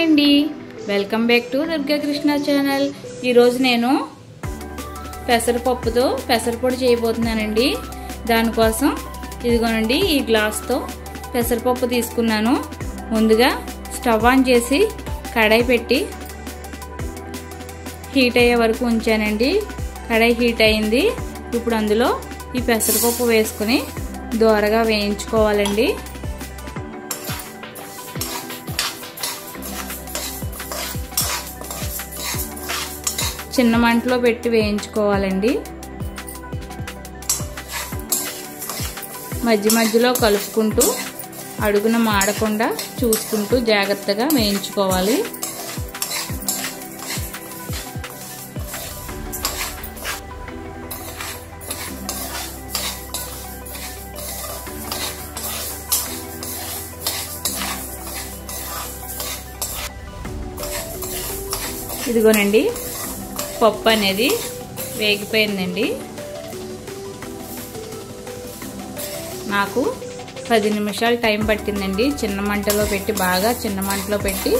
Hi అండి, welcome back to Durga Krishna channel. ఈరోజు నేను పెసరపప్పుతో పెసరపొడి చేయబోతున్నానండి. దానికోసం ఇదిగోనండి ఈ గ్లాస్తో పెసరపప్పు తీసుకున్నాను. ముందుగా స్టవ్ ఆన్ చేసి కడాయి పెట్టి హీట్ అయ్యే వరకు ఉంచానండి. కడాయి హీట్ అయింది. ఇప్పుడు అందులో ఈ పెసరపప్పు వేసుకుని దోరగా వేయించుకోవాలండి. చిన్న మంటలో పెట్టి వేయించుకోవాలండి. మధ్య మధ్యలో కలుపుకుంటూ అడుగున మాడకుండా చూసుకుంటూ జాగ్రత్తగా వేయించుకోవాలి. ఇదిగోనండి పప్పు అనేది వేగిపోయిందండి. నాకు 10 నిమిషాలు టైం పట్టిందండి. చిన్న మంటలో పెట్టి బాగా చిన్న మంటలో పెట్టి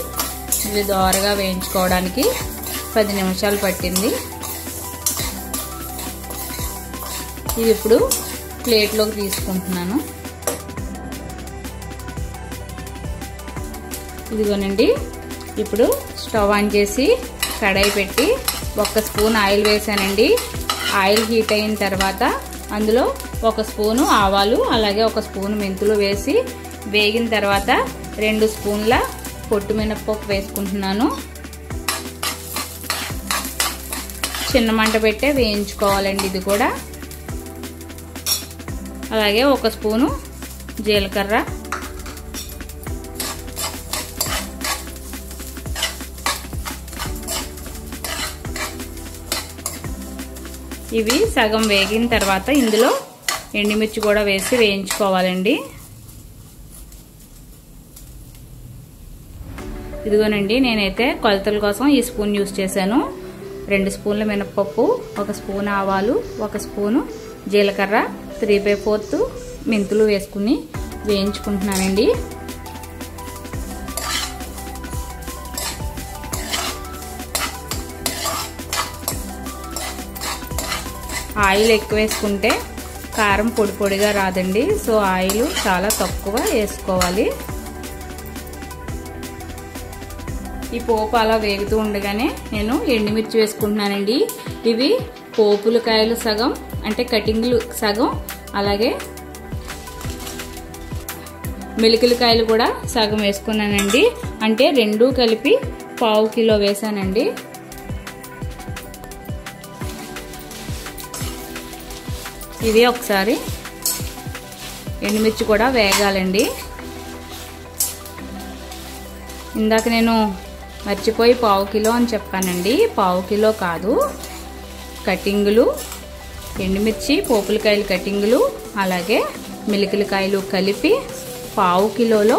ఇది దోరగా వేయించుకోవడానికి 10 నిమిషాలు పట్టింది. ఇది ఇప్పుడు ప్లేట్లోకి తీసుకుంటున్నాను. ఇదిగోనండి ఇప్పుడు స్టవ్ ఆన్ చేసి కడాయి పెట్టి 1 స్పూన్ ఆయిల్ వేసానండి. ఆయిల్ హీట్ అయిన తర్వాత అందులో 1 స్పూను ఆవాలు అలాగే 1 స్పూన్ మెంతులు వేసి వేగిన తర్వాత 2 స్పూన్ల పొట్టు మినపప్పు వేసుకుంటున్నాను. చిన్న మంట పెట్టే వేయించుకోవాలండి ఇది కూడా. అలాగే 1 స్పూను జీలకర్ర, ఇవి సగం వేగిన తర్వాత ఇందులో ఎండుమిర్చి కూడా వేసి వేయించుకోవాలండి. ఇదిగోనండి నేనైతే కొలతల కోసం ఈ స్పూన్ యూజ్ చేశాను. 2 స్పూన్ల మినపప్పు, 1 స్పూన్ ఆవాలు, 1 స్పూను జీలకర్ర, 3/4 మెంతులు వేసుకుని వేయించుకుంటున్నానండి. ఆయిల్ ఎక్కువ వేసుకుంటే కారం పొడి పొడిగా రాదండి. సో ఆయిల్ చాలా తక్కువ వేసుకోవాలి. ఈ పోపు అలా వేగుతూ ఉండగానే నేను ఎండుమిర్చి వేసుకుంటున్నానండి. ఇవి పోపుల కాయలు సగం అంటే కటింగ్లు సగం, అలాగే మెలికల కాయలు కూడా సగం వేసుకున్నానండి. అంటే 2 కలిపి 1/2 కిలో వేసానండి. ఇవి ఒకసారి ఎండుమిర్చి కూడా వేగాలండి. ఇందాక నేను మర్చిపోయి 1/2 కిలో అని చెప్పానండి. 1/2 కిలో కాదు, కటింగులు ఎండుమిర్చి పోపులకాయలు కటింగులు అలాగే మిలికిలకాయలు కలిపి 1/2 కిలోలో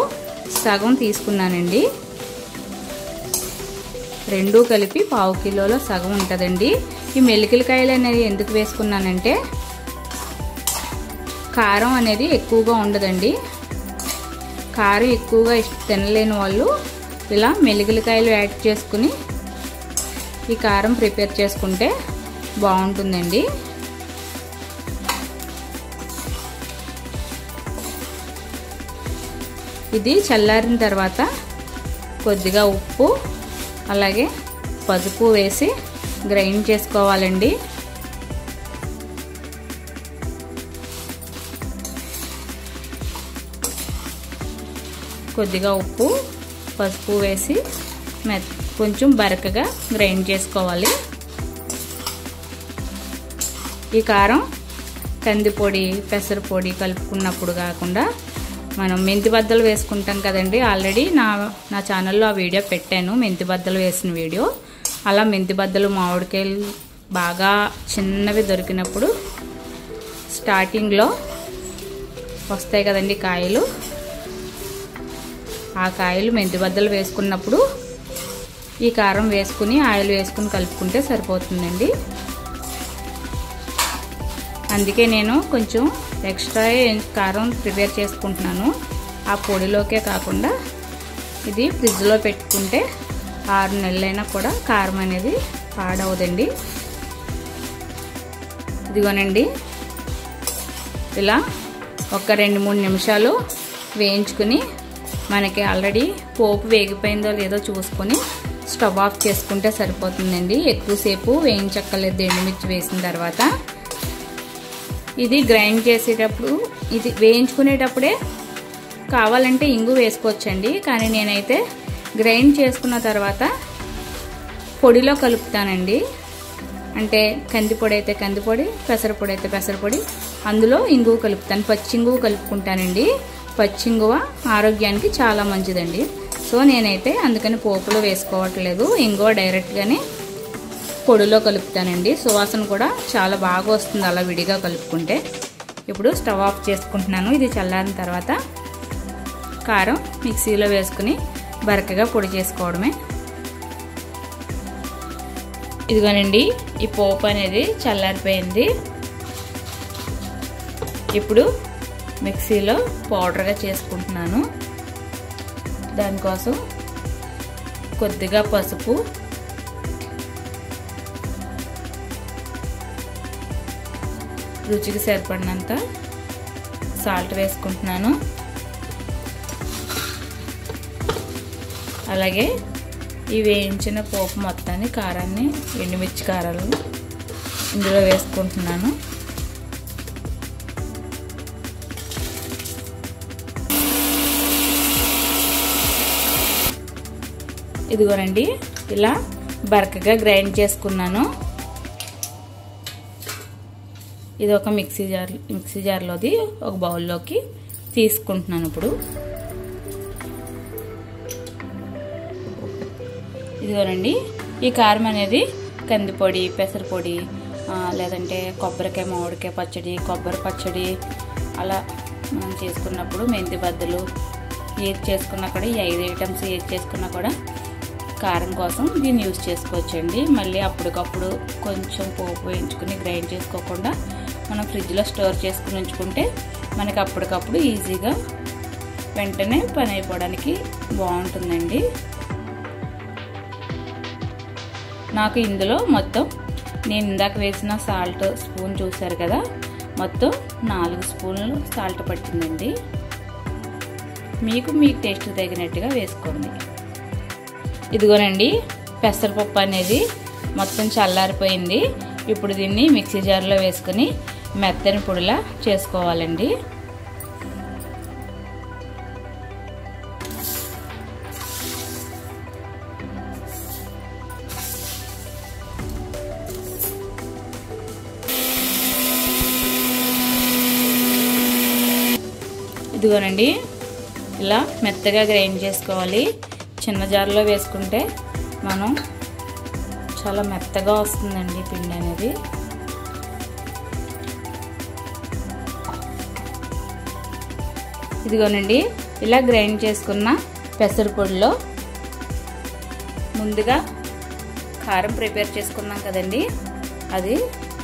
సగం తీసుకున్నానండి. 2 కలిపి 1/2 కిలోలో సగం ఉంటుందండి. ఈ మెలికిలకాయలు అనేది ఎందుకు వేసుకున్నానంటే కారం అనేది ఎక్కువగా ఉండదండి. కారం ఎక్కువగా తినలేని వాళ్ళు ఇలా మెలికలకాయలు యాడ్ చేసుకుని ఈ కారం ప్రిపేర్ చేసుకుంటే బాగుంటుందండి. ఇది చల్లారిన తర్వాత కొద్దిగా ఉప్పు అలాగే పసుపు వేసి గ్రైండ్ చేసుకోవాలండి. కొద్దిగా ఉప్పు పసుపు వేసి కొంచెం బరకగా గ్రైండ్ చేసుకోవాలి. ఈ కారం కందిపొడి పెసరపొడి కలుపుకున్నప్పుడు కాకుండా మనం మెంతి బద్దలు వేసుకుంటాం కదండి. ఆల్రెడీ నా ఛానల్లో ఆ వీడియో పెట్టాను, మెంతి బద్దలు వేసిన వీడియో. అలా మెంతి బద్దలు మామిడికాయలు బాగా చిన్నవి దొరికినప్పుడు స్టార్టింగ్లో వస్తాయి కదండి కాయలు. ఆ కాయలు మెంతి బద్దలు వేసుకున్నప్పుడు ఈ కారం వేసుకుని ఆయిల్ వేసుకుని కలుపుకుంటే సరిపోతుందండి. అందుకే నేను కొంచెం ఎక్స్ట్రా కారం ప్రిపేర్ చేసుకుంటున్నాను. ఆ పొడిలోకే కాకుండా ఇది ఫ్రిడ్జ్లో పెట్టుకుంటే 6 నెలలైనా కూడా కారం అనేది పాడవదండి. ఇదిగోనండి ఇలా ఒక 2-3 నిమిషాలు వేయించుకుని మనకి ఆల్రెడీ పోపు వేగిపోయిందో లేదో చూసుకొని స్టవ్ ఆఫ్ చేసుకుంటే సరిపోతుందండి. ఎక్కువసేపు వేయించక్కర్లేదు ఎండుమిర్చి వేసిన తర్వాత. ఇది గ్రైండ్ చేసేటప్పుడు ఇది వేయించుకునేటప్పుడే కావాలంటే ఇంగు వేసుకోవచ్చండి. కానీ నేనైతే గ్రైండ్ చేసుకున్న తర్వాత పొడిలో కలుపుతానండి. అంటే కందిపొడి అయితే కందిపొడి, పెసరపొడి అయితే పెసరపొడి, అందులో ఇంగువ కలుపుతాను. పచ్చింగువ కలుపుకుంటానండి. పచ్చింగువ ఆరోగ్యానికి చాలా మంచిదండి. సో నేనైతే అందుకని పోపులో వేసుకోవట్లేదు, ఇంగువ డైరెక్ట్గానే పొడిలో కలుపుతానండి. సువాసన కూడా చాలా బాగా వస్తుంది అలా విడిగా కలుపుకుంటే. ఇప్పుడు స్టవ్ ఆఫ్ చేసుకుంటున్నాను. ఇది చల్లారిన తర్వాత కారం మిక్సీలో వేసుకుని బరకగా పొడి చేసుకోవడమే. ఇదిగోనండి ఈ పోపు అనేది చల్లారిపోయింది. ఇప్పుడు మిక్సీలో పౌడర్గా చేసుకుంటున్నాను. దానికోసం కొద్దిగా పసుపు, రుచికి సరిపడినంత సాల్ట్ వేసుకుంటున్నాను. అలాగే ఈ వేయించిన పోపు మొత్తాన్ని కారాన్ని ఎండుమిర్చి కారాలు ఇందులో వేసుకుంటున్నాను. ఇదిగోనండి ఇలా బరకగా గ్రైండ్ చేసుకున్నాను. ఇది ఒక మిక్సీ జార్లోది ఒక బౌల్లోకి తీసుకుంటున్నాను. ఇప్పుడు ఇదిగోనండి ఈ కారం అనేది కందిపొడి, పెసరపొడి, లేదంటే కొబ్బరికాయ మామిడికాయ పచ్చడి, కొబ్బరి పచ్చడి అలా మనం చేసుకున్నప్పుడు మెంతి బద్దలు ఏది చేసుకున్నా కూడా ఈ 5 ఐటమ్స్ ఏది చేసుకున్నా కూడా కారం కోసం దీన్ని యూజ్ చేసుకోవచ్చండి. మళ్ళీ అప్పటికప్పుడు కొంచెం పోపు వేయించుకుని గ్రైండ్ చేసుకోకుండా మనం ఫ్రిడ్జ్లో స్టోర్ చేసుకుని ఉంచుకుంటే మనకి అప్పటికప్పుడు ఈజీగా వెంటనే పని అయిపోవడానికి బాగుంటుందండి. నాకు ఇందులో మొత్తం నేను ఇందాక వేసిన సాల్ట్ స్పూన్ చూసారు కదా, మొత్తం 4 స్పూన్లు సాల్ట్ పట్టిందండి. మీకు టేస్ట్ తగినట్టుగా వేసుకోండి. ఇదిగోనండి పెసరపప్పు అనేది మొత్తం చల్లారిపోయింది. ఇప్పుడు దీన్ని మిక్సీ జార్లో వేసుకుని మెత్తని పొడిలా చేసుకోవాలండి. ఇదిగోనండి ఇలా మెత్తగా గ్రైండ్ చేసుకోవాలి. చిన్న జార్లో వేసుకుంటే మనం చాలా మెత్తగా వస్తుందండి పిండి అనేది. ఇదిగోనండి ఇలా గ్రైండ్ చేసుకున్న పెసరపొడిలో ముందుగా కారం ప్రిపేర్ చేసుకున్నాం కదండి, అది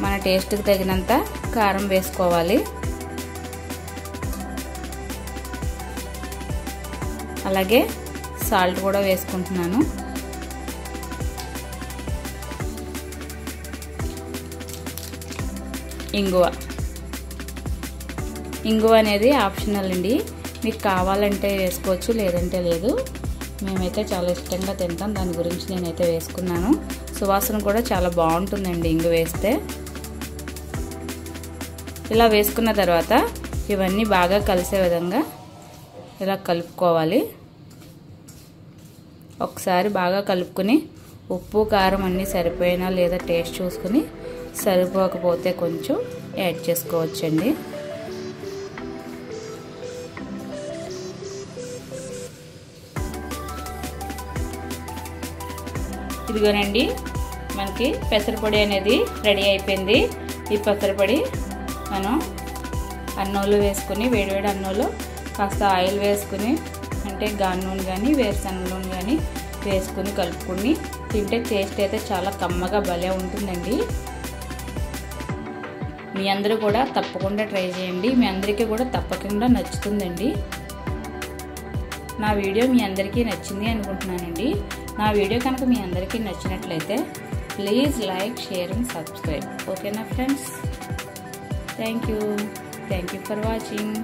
మన టేస్ట్కి తగినంత కారం వేసుకోవాలి. అలాగే సాల్ట్ కూడా వేసుకుంటున్నాను. ఇంగువ అనేది ఆప్షనల్ అండి, మీకు కావాలంటే వేసుకోవచ్చు, లేదంటే లేదు. మేమైతే చాలా ఇష్టంగా తింటాం, దాని గురించి నేనైతే వేసుకున్నాను. సువాసన కూడా చాలా బాగుంటుందండి ఇంగువ వేస్తే. ఇలా వేసుకున్న తర్వాత ఇవన్నీ బాగా కలిసే విధంగా ఇలా కలుపుకోవాలి. ఒకసారి బాగా కలుపుకొని ఉప్పు కారం అన్నీ సరిపోయినా లేదా టేస్ట్ చూసుకుని, సరిపోకపోతే కొంచెం యాడ్ చేసుకోవచ్చండి. ఇదిగోనండి మనకి పెసరపొడి అనేది రెడీ అయిపోయింది. ఈ పెసరపొడి మనం అన్నంలో వేసుకుని వేడివేడి అన్నంలో కాస్త ఆయిల్ వేసుకుని, అంటే గాను నూనె కానీ వేరుశనగ నూనె కానీ వేసుకుని కలుపుకుని తింటే టేస్ట్ అయితే చాలా కమ్మగా భలే ఉంటుందండి. మీ అందరూ కూడా తప్పకుండా ట్రై చేయండి. మీ అందరికీ కూడా తప్పకుండా నచ్చుతుందండి. నా వీడియో మీ అందరికీ నచ్చింది అనుకుంటున్నానండి. నా వీడియో కనుక మీ అందరికీ నచ్చినట్లయితే please like, share and subscribe. ఓకేనా friends? Thank you for watching.